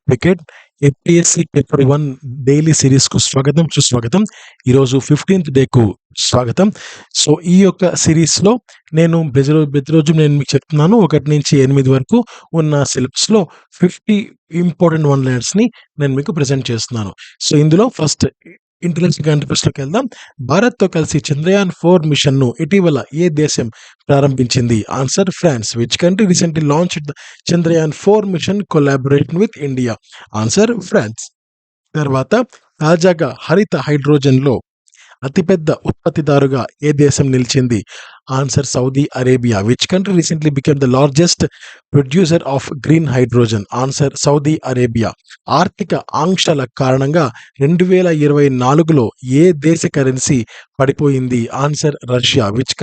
Cricket APSC paper 1 daily సిరీస్‌కు స్వాగతం, సుస్వాగతం. ఈరోజు 15థ్ డేకు స్వాగతం. సో, ఈ యొక్క సిరీస్‌లో నేను ప్రతిరోజు నేను మీకు చెప్తున్నాను. 1-8 వరకు ఉన్న సిలబస్‌లో 50 ఇంపార్టెంట్ వన్ లైనర్స్‌ని నేను మీకు ప్రెజెంట్ చేస్తున్నాను. సో, ఇందులో ఫస్ట్ ఇంటెలిజెన్స్ కాంటెస్ట్‌లోకి వెళ్దాం. భారత్‌తో కలిసి చంద్రయాన్ 4 మిషన్‌ను ఇటీవల ఏ దేశం ప్రారంభించింది? Answer France. Which country recently launched the Chandrayaan 4 mission collaboration with India? Answer France. తర్వాత తాజాగా హరిత హైడ్రోజన్‌లో అతిపెద్ద ఉత్పత్తిదారుగా ఏ దేశం నిలిచింది? Answer Saudi Arabia. Which country recently became the largest producer of green hydrogen? Answer Saudi Arabia. ఆర్థిక ఆంక్షల కారణంగా 2024లో ఏ దేశ కరెన్సీ పడిపోయింది? Answer Russia. Which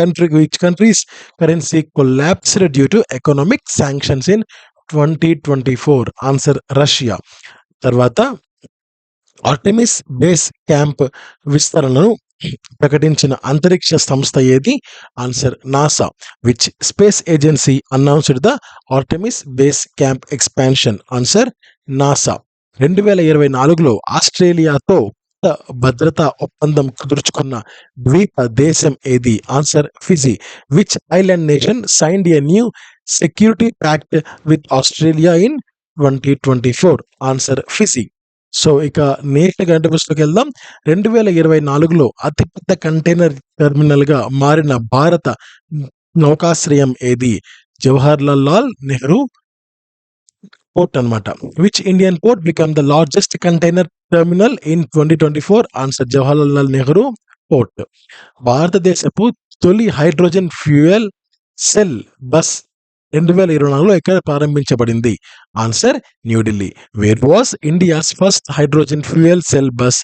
country's currency collapsed due to economic sanctions in 2024? Answer Russia. తర్వాత ఆర్టెమిస్ బేస్ క్యాంప్ విస్తరణను ప్రకటించిన అంతరిక్ష సంస్థ ఏది? Answer NASA. Which space agency announced the Artemis base camp expansion? Answer NASA. 2024లో ఆస్ట్రేలియాతో భద్రతా ఒప్పందం కుదుర్చుకున్న ద్వీప దేశం ఏది? Answer Fiji. Which island nation signed a new security pact with Australia in 2024? Answer Fiji. So, ఇక నేషనల్ కాంటెస్ట్‌లోకి వెళ్దాం. 2024లో అతిపెద్ద కంటైనర్ టెర్మినల్‌గా మారిన భారత నౌకాశ్రయం ఏది? జవహర్లాల్ నెహ్రూ పోర్ట్ అన్నమాట. Which Indian port become the largest container terminal in 2024? Answer Jawaharlal Nehru port. భారతదేశపు తొలి హైడ్రోజన్ ఫ్యూయల్ సెల్ బస్ 2024లో ఎక్కడ ప్రారంభించబడింది? Answer New Delhi. Where was India's first hydrogen fuel cell bus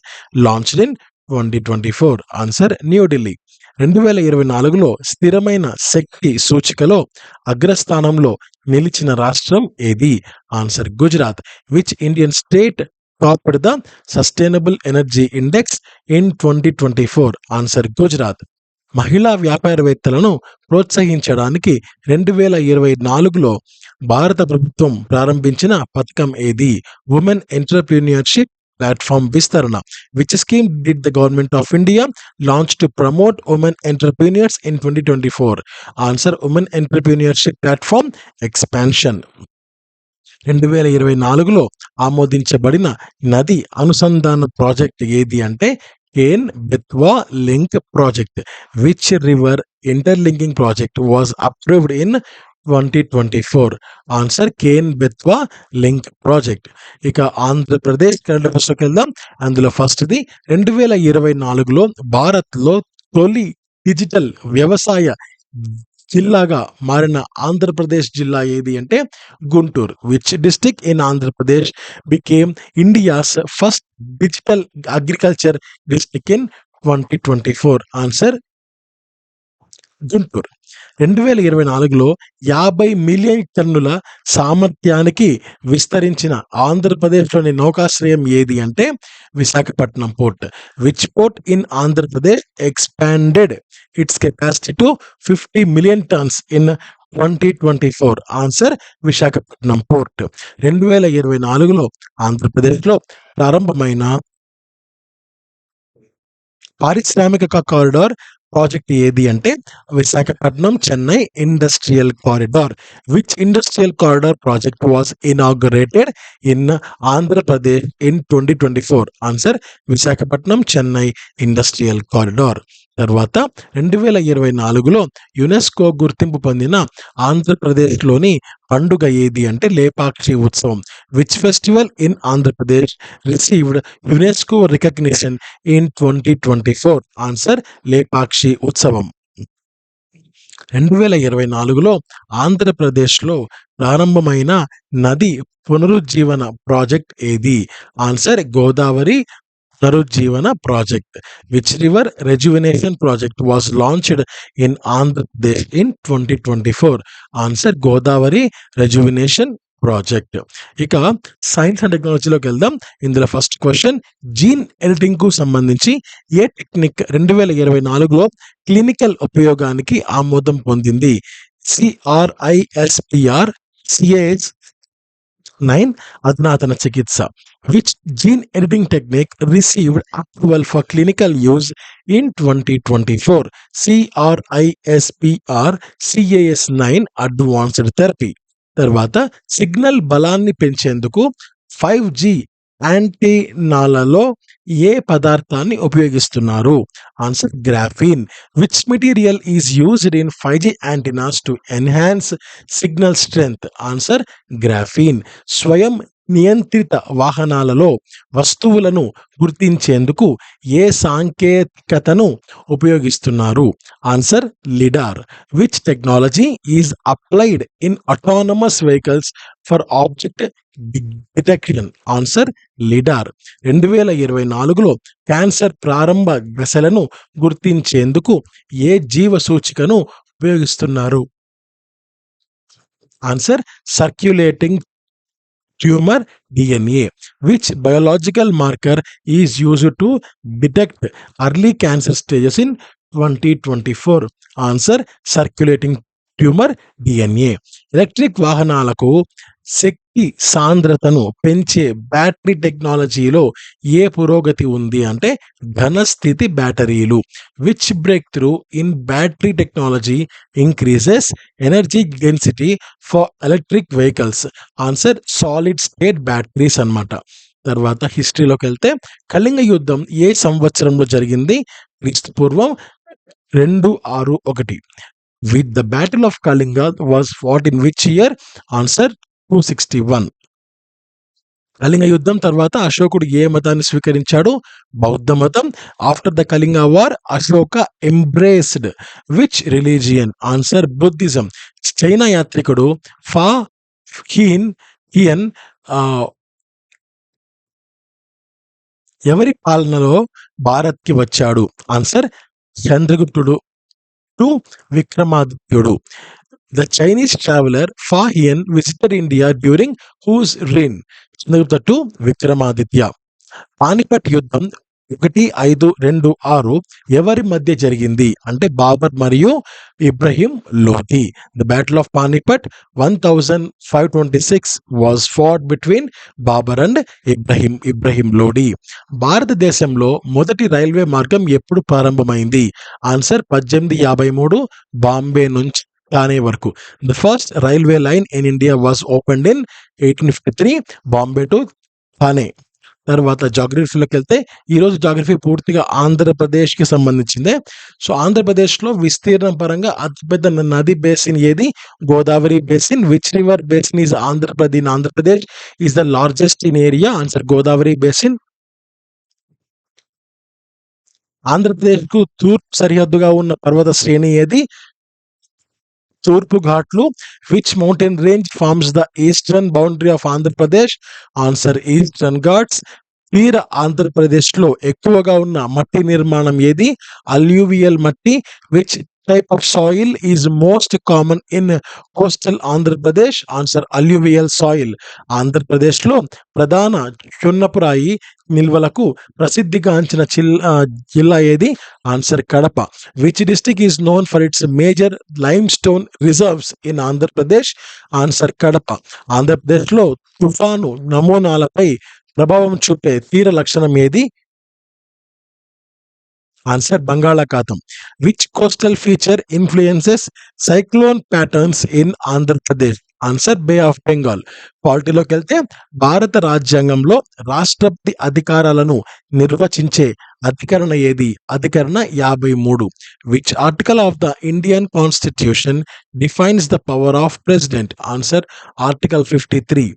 launched in 2024? Answer New Delhi. 2024లో స్థిరమైన శక్తి సూచికలో అగ్రస్థానంలో నిలిచిన రాష్ట్రం ఏది? Answer Gujarat. Which Indian state topped the sustainable energy index in 2024? Answer Gujarat. మహిళా వ్యాపారవేత్తలను ప్రోత్సహించడానికి 2024లో భారత ప్రభుత్వం ప్రారంభించిన పథకం ఏది? ఉమెన్ ఎంటర్‌ప్రెన్యూర్‌షిప్ ప్లాట్‌ఫామ్ విస్తరణ. Which scheme did the government of India launch to promote women entrepreneurs in 2024? Answer women entrepreneurship platform expansion. 2024లో ఆమోదించబడిన నది అనుసంధాన ప్రాజెక్ట్ ఏది అంటే Ken Betwa link project. Which river interlinking project was approved in 2024? Answer Ken Betwa link project. ఇక Andhra Pradesh current అఫైర్స్‌లోకి వెళ్దాం. అందులో ఫస్ట్‌ది 2024లో భారత్‌లో తొలి డిజిటల్ వ్యవసాయ జిల్లాగా మారిన ఆంధ్రప్రదేశ్ జిల్లా ఏది అంటే Guntur. Which district in Andhra Pradesh became India's first digital agriculture district in 2024? Answer Guntur. 2024లో 50 మిలియన్ టన్నుల సామర్థ్యానికి విస్తరించిన ఆంధ్రప్రదేశ్‌లోని నౌకాశ్రయం ఏది అంటే Visakhapatnam port. Which port in Andhra Pradesh expanded its capacity to 50 million tons in 2024? Answer Visakhapatnam port. 2024లో ఆంధ్రప్రదేశ్‌లో ప్రారంభమైన పారిశ్రామిక కారిడార్ ప్రాజెక్ట్ ఏది అంటే Visakhapatnam Chennai industrial corridor. Which industrial corridor project was inaugurated in Andhra Pradesh in 2024? Answer Visakhapatnam Chennai industrial corridor. తర్వాత 2024లో యునెస్కో గుర్తింపు పొందిన ఆంధ్రప్రదేశ్‌లోని పండుగ ఏది అంటే Lepakshi Utsavam. Which festival in Andhra Pradesh received UNESCO recognition in 2024? Answer Lepakshi Utsavam. 2024లో ఆంధ్రప్రదేశ్‌లో ప్రారంభమైన నది పునరుజ్జీవన ప్రాజెక్ట్ ఏది? ఆన్సర్ గోదావరి పునరుజ్జీవన project. Which river rejuvenation project was launched in Andhra Pradesh in 2024? Answer Godavari rejuvenation project. ఇక సైన్స్ అండ్ టెక్నాలజీలోకి వెళ్దాం. ఇందులో ఫస్ట్ క్వశ్చన్ జీన్ ఎడిటింగ్‌కు సంబంధించి ఏ టెక్నిక్ 2024లో క్లినికల్ ఉపయోగానికి ఆమోదం పొందింది? CRISPR, CAS, 9. అధునాతన చికిత్స. Which gene editing technique received approval for clinical use in 2024? CRISPR Cas9 advanced therapy. తర్వాత సిగ్నల్ బలాన్ని పెంచేందుకు 5G యాంటీనాలలో ఏ పదార్థాన్ని ఉపయోగిస్తున్నారు? Answer graphene. Which material is used in 5G antennas to enhance signal strength? Answer graphene. స్వయం నియంత్రిత వాహనాలలో వస్తువులను గుర్తించేందుకు ఏ సాంకేతికతను ఉపయోగిస్తున్నారు? Answer lidar. Which technology is applied in autonomous vehicles for object detection? Answer lidar. 2024లో క్యాన్సర్ ప్రారంభ దశలను గుర్తించేందుకు ఏ జీవ సూచికను ఉపయోగిస్తున్నారు? Answer circulating tumour DNA. Which biological marker is used to detect early cancer stages in 2024? Answer circulating tumour DNA. Electric వాహనాలకు శక్తి సాంద్రతను పెంచే బ్యాటరీ టెక్నాలజీలో ఏ పురోగతి ఉంది అంటే ఘన స్థితి బ్యాటరీలు. Which break through in battery technology increases energy density for electric vehicles? Answer solid state batteries అన్నమాట. తర్వాత హిస్టరీలోకి వెళ్తే కళింగ యుద్ధం ఏ సంవత్సరంలో జరిగింది? క్రీస్తు పూర్వం 261. With the Battle of Kalinga was fought in which year? Answer 261. Kalinga యుద్ధం తర్వాత అశోకుడు ఏ మతాన్ని స్వీకరించాడు? బౌద్ధ మతం. After the Kalinga war Ashoka embraced which religion? Answer Buddhism. China యాత్రికుడు ఫా హియన్ ఎవరి పాలనలో భారత్కి వచ్చాడు? ఆన్సర్ చంద్రగుప్తుడు టు విక్రమాదిత్యుడు. The Chinese traveler Fa Hian visited India during whose reign? Chandragupta to Vikramaditya. Panipat యుద్ధం 1526 ఎవరి మధ్య జరిగింది అంటే బాబర్ మరియు Ibrahim Lodhi. The battle of Panipat 1526 was fought between Babar and Ibrahim Lodhi. భారతదేశంలో మొదటి రైల్వే మార్గం ఎప్పుడు ప్రారంభమైంది? ఆన్సర్ 1853 బాంబే నుంచి థానే వరకు. The first railway line in India was opened in 1853 Bombay to Thane. తర్వాత జాగ్రఫీలోకి వెళ్తే ఈరోజు జాగ్రఫీ పూర్తిగా ఆంధ్రప్రదేశ్కి సంబంధించిందే. సో ఆంధ్రప్రదేశ్లో విస్తీర్ణం పరంగా అతిపెద్ద నది బేసిన్ ఏది? Godavari basin. Which river basin is Andhra Pradesh is the largest in area? Answer Godavari basin. ఆంధ్రప్రదేశ్కు తూర్పు సరిహద్దుగా ఉన్న పర్వత శ్రేణి ఏది? తూర్పు ఘాట్లు. Which mountain range forms the eastern boundary of Andhra Pradesh? Answer eastern ghats. తీర ఆంధ్రప్రదేశ్లో ఎక్కువగా ఉన్న మట్టి నిర్మాణం ఏది? అల్యూవియల్ మట్టి. Which type of soil is most common in coastal Andhra Pradesh? Answer alluvial soil. ఆంధ్రప్రదేశ్లో ప్రధాన చున్నపురాయి నిల్వలకు ప్రసిద్ధిగాంచిన జిల్లా ఏది? Answer Kadapa. Which district is known for it's major lime stone reserves in Andhra Pradesh? Answer Kadapa. ఆంధ్రప్రదేశ్లో తుఫాను నమూనాలపై ప్రభావం చూపే తీర లక్షణం ఏది? ఆన్సర్ బంగాళాఖాతం. Which coastal feature influences cyclone patterns in Andhra Pradesh? Answer bay of Bengal. పాలిటీలోకి వెళ్తే భారత రాజ్యాంగంలో రాష్ట్రపతి అధికారాలను నిర్వచించే అధికరణ ఏది? అధికరణ 53. Which article of the Indian constitution defines the power of president? Answer article 53.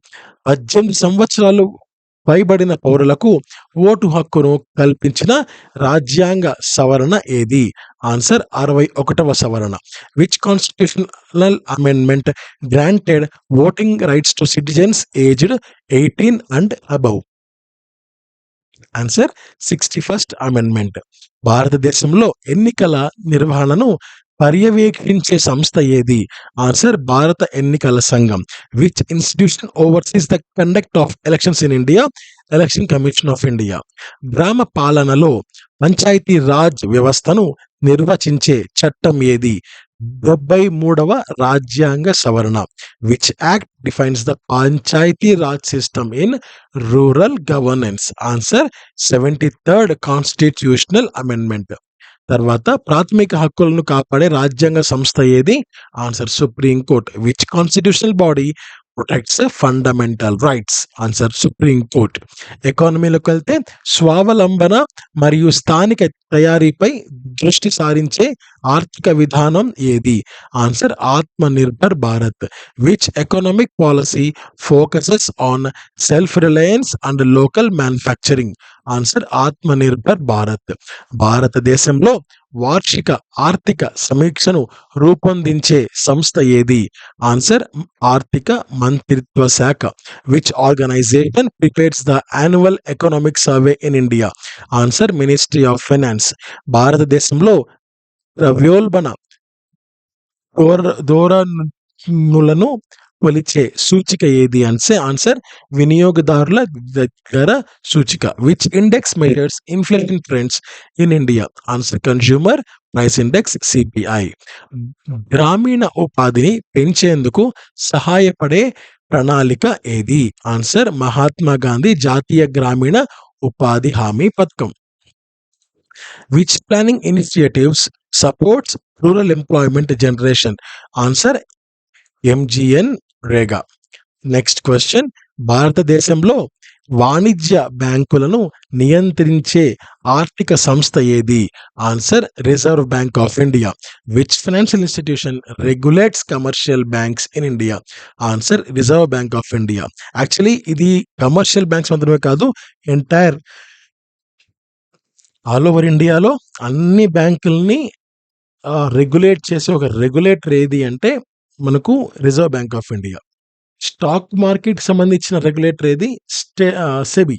18 సంవత్సరాలు పైబడిన పౌరులకు ఓటు హక్కును కల్పించిన రాజ్యాంగ సవరణ ఏది? ఆన్సర్ 61వ సవరణ. Which constitutional amendment granted voting rights to citizens aged 18 and above? Answer 61st amendment. భారతదేశంలో ఎన్నికల నిర్వహణను పర్యవేక్షించే సంస్థ ఏది? ఆన్సర్ భారత ఎన్నికల సంఘం. Which institution overseas the conduct of elections in India? Election commission of India. గ్రామ పాలనలో పంచాయతీ రాజ్ వ్యవస్థను నిర్వచించే చట్టం ఏది? 73వ రాజ్యాంగ సవరణ. Which act defines the panchayati raj system in rural governance? Answer 73rd constitutional amendment. తర్వాత ప్రాథమిక హక్కులను కాపాడే రాజ్యాంగ సంస్థ ఏది? Answer supreme court. Which constitutional body protects fundamental rights? Answer supreme court. ఎకానమీలోకి వెళ్తే స్వావలంబన మరియు స్థానిక తయారీపై దృష్టి సారించే ఆర్థిక విధానం ఏది? ఆన్సర్ ఆత్మ nirbhar Bharat. Which economic policy focuses on self Reliance and local manufacturing? Answer ఆత్మ నిర్భర్ భారత్. భారతదేశంలో వార్షిక ఆర్థిక సమీక్షను రూపొందించే సంస్థ ఏది? ఆన్సర్ ఆర్థిక మంత్రిత్వ శాఖ. Which organization prepares the annual economic survey in India? Answer ministry of finance. భారతదేశంలో ద్రవ్యోల్బణ ధోరణులను కొలిచే సూచిక ఏది? ఆన్సర్ వినియోగదారుల దగ్గర సూచిక. Which index measures inflation trends in India? Answer consumer price index CPI. గ్రామీణ ఉపాధిని పెంచేందుకు సహాయపడే ప్రణాళిక ఏది? ఆన్సర్ మహాత్మా గాంధీ జాతీయ గ్రామీణ ఉపాధి హామీ పథకం. Which planning initiatives supports rural employment generation? Answer MGN Rega. Next question, భారతదేశంలో వాణిజ్య బ్యాంకులను నియంత్రించే ఆర్థిక సంస్థ ఏది? Answer reserve bank of India. Which financial institution regulates commercial banks in India? Answer reserve bank of India. Actually ఇది కమర్షియల్ బ్యాంక్స్ మాత్రమే కాదు, ఎంటైర్ ఆల్ ఓవర్ ఇండియాలో అన్ని బ్యాంకుల్ని రెగ్యులేట్ చేసే ఒక రెగ్యులేటర్ ఏది అంటే మనకు reserve bank of India. Stock market సంబంధించిన రెగ్యులేటర్ ఏది? SEBI,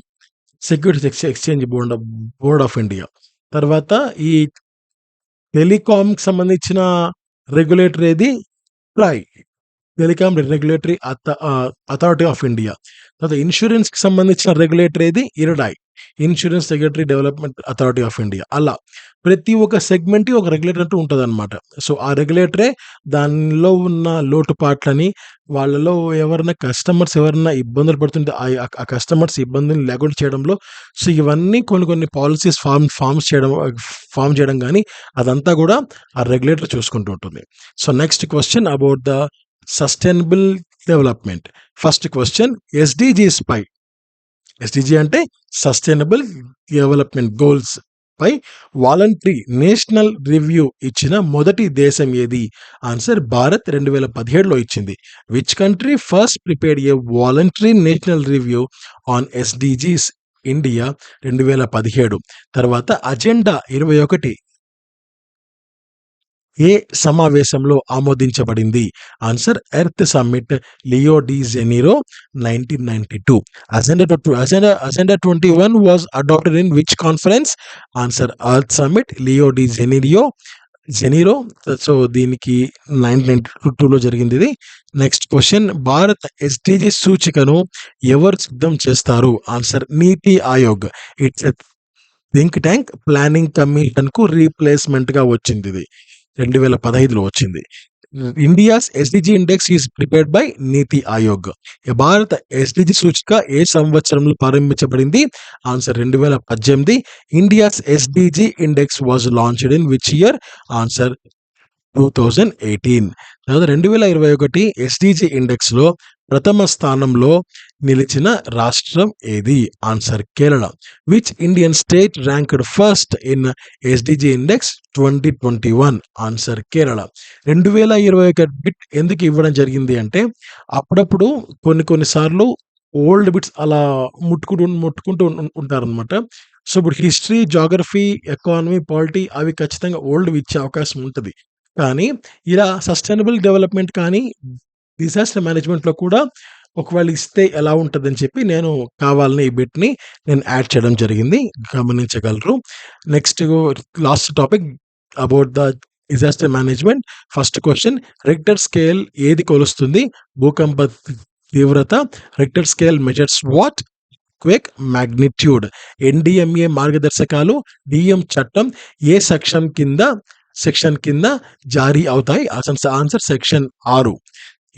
securities exchange board of India. తర్వాత ఈ టెలికాంకి సంబంధించిన రెగ్యులేటర్ ఏది? TRAI, telecom regulatory authority of India. తర్వాత ఇన్సూరెన్స్కి సంబంధించిన రెగ్యులేటర్ ఏది? IRDAI, insurance regulatory development authority of India. అలా ప్రతి ఒక్క సెగ్మెంట్కి ఒక రెగ్యులేటర్ అంటూ ఉంటుంది అనమాట. సో ఆ రెగ్యులేటరే దానిలో ఉన్న లోటుపాట్లని, వాళ్ళలో ఎవరైనా కస్టమర్స్ ఎవరైనా ఇబ్బందులు పడుతుంటే ఆ కస్టమర్స్ ఇబ్బందులు లేకుండా చేయడంలో, సో ఇవన్నీ కొన్ని పాలసీస్ ఫామ్ చేయడం కానీ అదంతా కూడా ఆ రెగ్యులేటర్ చూసుకుంటూ ఉంటుంది. So next question about the sustainable development. First question, SDGs పై, ఎస్డిజి అంటే సస్టైనబుల్ డెవలప్మెంట్ గోల్స్ పై వాలంటరీ నేషనల్ రివ్యూ ఇచ్చిన మొదటి దేశం ఏది? ఆన్సర్ భారత్ 2017లో ఇచ్చింది. Which country first prepared a voluntary national review on SDGs? India 2017. తర్వాత అజెండా 21 ఏ సమావేశంలో ఆమోదించబడింది? Answer earth summit, Rio de Janeiro 1992. Agenda 21 was adopted in which conference? Answer earth summit, Rio de Janeiro. So దీనికి 1992లో జరిగింది ఇది. Next question, Bharat SDG సూచికను ఎవరు సిద్ధం చేస్తారు? Answer NITI Aayog. It's think tank planning commission కు రీప్లేస్మెంట్ గా వచ్చింది. ఇది 2015లో వచ్చింది. India's SDG index is prepared by నీతి ఆయోగ్. భారత ఎస్డిజి సూచిక ఏ సంవత్సరంలో ప్రారంభించబడింది? Answer 2018. India's SDG index was launched in which year? Answer 2018. తర్వాత 2021 ఎస్డిజి ఇండెక్స్ లో ప్రథమ స్థానంలో నిలిచిన రాష్ట్రం ఏది? Answer Kerala. Which Indian state ranked first in SDG index 2021? Answer Kerala. 2021 bit ఎందుకు ఇవ్వడం జరిగింది అంటే, అప్పుడప్పుడు కొన్నిసార్లు ఓల్డ్ బిట్స్ అలా ముట్టుకుంటూ ఉంటారనమాట. సో ఇప్పుడు హిస్టరీ, జాగ్రఫీ, ఎకానమీ, పాలిటీ అవి ఖచ్చితంగా ఓల్డ్ ఇచ్చే అవకాశం ఉంటుంది. కానీ ఇలా సస్టైనబుల్ డెవలప్మెంట్ కానీ డిజాస్టర్ మేనేజ్మెంట్లో కూడా ఒకవేళ ఇస్తే ఎలా ఉంటుందని చెప్పి నేను కావాలని ఈ బిట్ని నేను యాడ్ చేయడం జరిగింది, గమనించగలరు. Next last topic about the disaster management. First question, Richter scale ఏది కొలుస్తుంది? భూకంప తీవ్రత. Richter scale measures what? Quake magnitude. NDMA మార్గదర్శకాలు, డిఎం చట్టం ఏ సెక్షన్ కింద సెక్షన్ కింద జారీ అవుతాయి? Answer section 6.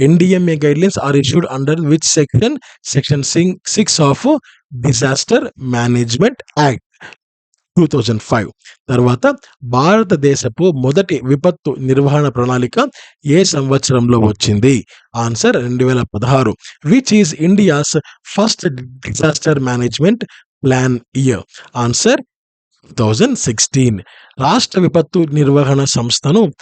NDMA guidelines are issued under which section? Section 6 of disaster management act 2005. తర్వాత భారతదేశపు మొదటి విపత్తు నిర్వహణ ప్రణాళిక ఏ సంవత్సరంలో వచ్చింది? Answer 2016. Which is India's first disaster management plan year? Answer 2016. రాష్ట్ర విపత్తు నిర్వహణ సంస్థను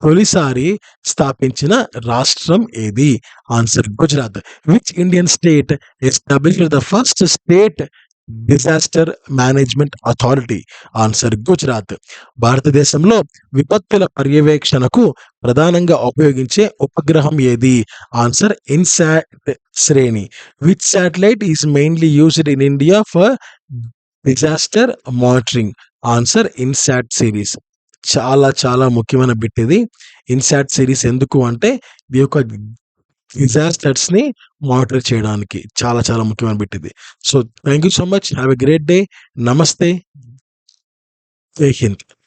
తొలిసారి స్థాపించిన రాష్ట్రం ఏది? Answer Gujarat. Which Indian state established the first state disaster management authority? Answer Gujarat. భారతదేశంలో విపత్తుల పర్యవేక్షణకు ప్రధానంగా ఉపయోగించే ఉపగ్రహం ఏది? ఆన్సర్ ఇన్సాట్ శ్రేణి. Which satellite is mainly used in India for disaster monitoring? Answer INSAT series. చాలా చాలా ముఖ్యమైన బిట్ ఇది. ఇన్సాట్ సిరీస్ ఎందుకు అంటే ఈ యొక్క డిజాస్టర్స్ ని మానిటర్ చేయడానికి చాలా చాలా ముఖ్యమైన బిట్ ఇది. So thank you so much. Have a great day. నమస్తే. జై హింద్.